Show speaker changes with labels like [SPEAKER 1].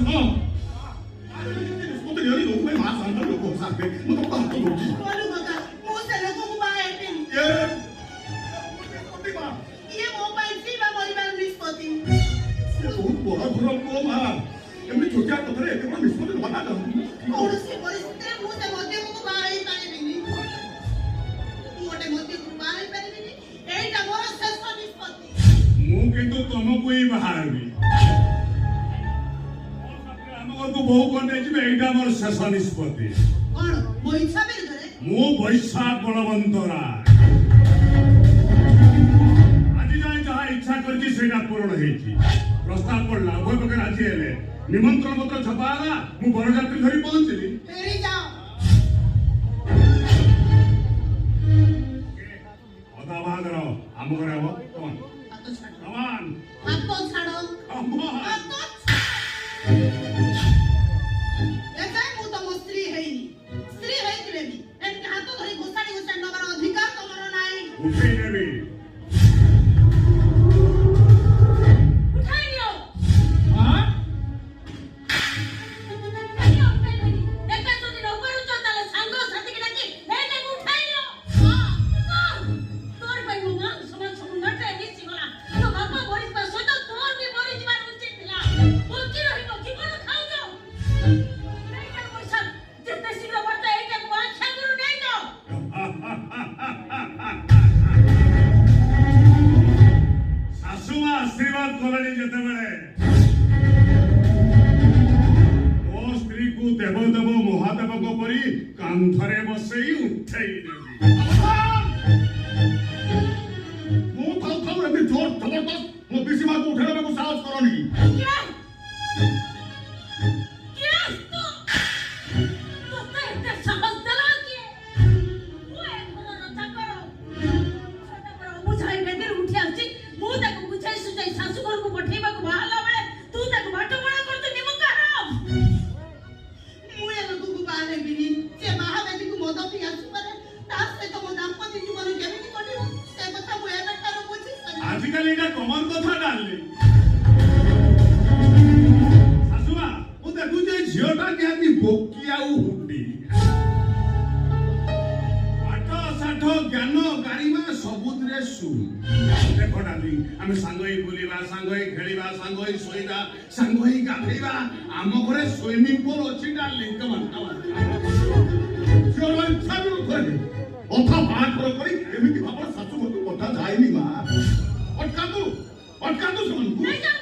[SPEAKER 1] ଶୁଣ ନିଷ୍ପତ୍ତି ନେଲି ଲୋକ ପାଇଁ ମା ସାଙ୍ଗ ଲୋକ ସାଥେ ମୁଁ ତମକୁ ହାତ ଦଉଛି
[SPEAKER 2] बोलू बता मु से लोगों को बाहर पेन ये मो पैसी बा परिवार निष्पत्ति
[SPEAKER 1] बहुत बड़ा घुरम को मा एमनी छोटिया कथरे एते बड़ निष्पत्ति बना दो
[SPEAKER 2] कौनसी परिस्थिति मु से मध्य को बाहर ही पारेबिनी मोटे मध्य को बाहर ही पारेबिनी एटा मोर श्रेष्ठ निष्पत्ति
[SPEAKER 3] मु किंतु तुमको ही बाहरबी हमको को बहु कोने जिबे एटा मोर शेष निष्पत्ति
[SPEAKER 2] कोन मो इच्छा बेर करे
[SPEAKER 3] मु वैशाख बलवंतरा आज जाय जहा इच्छा करछि सेटा पूर्ण हेछि प्रस्ताव पड़ला उभय पक्ष राजी हेले निमंत्रण पत्र छपाला मु बरजात्री धरी पहुंचली
[SPEAKER 2] फेरी जाओ
[SPEAKER 3] अदा भागर आम घरे हो कौन
[SPEAKER 2] हाथ छाड़
[SPEAKER 3] कमान
[SPEAKER 2] हाथ छाड़ो
[SPEAKER 3] कमान
[SPEAKER 2] हाथ देखै मु तो स्त्री हेइनी स्त्री हेइतिले भी एन हाथ धरी घुसाडी घुसाडी नबर अधिकार तमरो नाही
[SPEAKER 3] उठे नेबी
[SPEAKER 2] उठाई लियो
[SPEAKER 1] हां
[SPEAKER 2] देखा तो दिन ऊपर उच्च ताले सांगो साथी के डाकी एटा उठाई लियो हां तोर भाई मो मां समान समुंदर रे निसी गला तो बापा बोली पर सोतो तोर भी बोली जीवन उचित थिला बोलकी रहिबो जीवन खाउ जो एटा पैसा जितने शीघ्र बढ़ता एटा को आख्या गुरु नहीं दो
[SPEAKER 3] सासुमा आशीर्वाद कलनी जते बेले ओ स्त्री को देव देव महादेव को परी कांथरे बसई उठेई नेबी
[SPEAKER 1] ମୁଁ ଥାଉ ଥାଉ ଏମିତି ଜୋର ଜବରଦସ୍ତ ମୋ ପିସି ମାକୁ ଉଠେଇବାକୁ ସାହସ କରନି
[SPEAKER 2] क्या क्या तो ते साहस दला के वो एक घर रक्षा करो छोटा बड़ बुझाई बेदर उठी आछि मु ताको बुझाई सुझाई सासु घर को पठेबा को बाहला बेले तू ताको बाटो बड़ा करते निमु करम मु ए लोक को बाहले बिनी जे महावेदी को मद पी आसु पारे ता से तो मो दाम्पत्य जीवन केमिति कटिबो से କଥା मु एबे तारो बुझी सरी
[SPEAKER 3] आजकल एटा कमन कथा डालली सासुमा
[SPEAKER 1] ମୁଁ ଦେଖୁଛି ଏ ଝିଅଟା ନିହାତି ବୋକି ଆଉ ହୁଣ୍ଡି
[SPEAKER 3] ପାଠ ସାଠ ଜ୍ଞାନ ଗାରିମା ସବୁଥିରେ ଶୁଣି ଦେଖ ଡାଲି ଆମେ ସାଙ୍ଗ ହେଇ ବୁଲିବା ସାଙ୍ଗ ହେଇ ଖେଳିବା ସାଙ୍ଗ ହେଇ ଶୋଇବା ସାଙ୍ଗ ହେଇ ଗାଧେଇବା ଆମ ଘରେ ସୁଇମିଂ ପୁଲ ଅଛି ଡାଲି କମନ୍
[SPEAKER 1] ଝିଅର ଇଚ୍ଛା ବି ନଥାଏ ଅଥା ବାହାଘର କରି ଏମିତି ଭାବରେ ଶାଶୁ ଘରକୁ କଥା ଯାଇନି ମା ଅଟକାନ୍ତୁ ସେମାନଙ୍କୁ
[SPEAKER 2] नहीं जा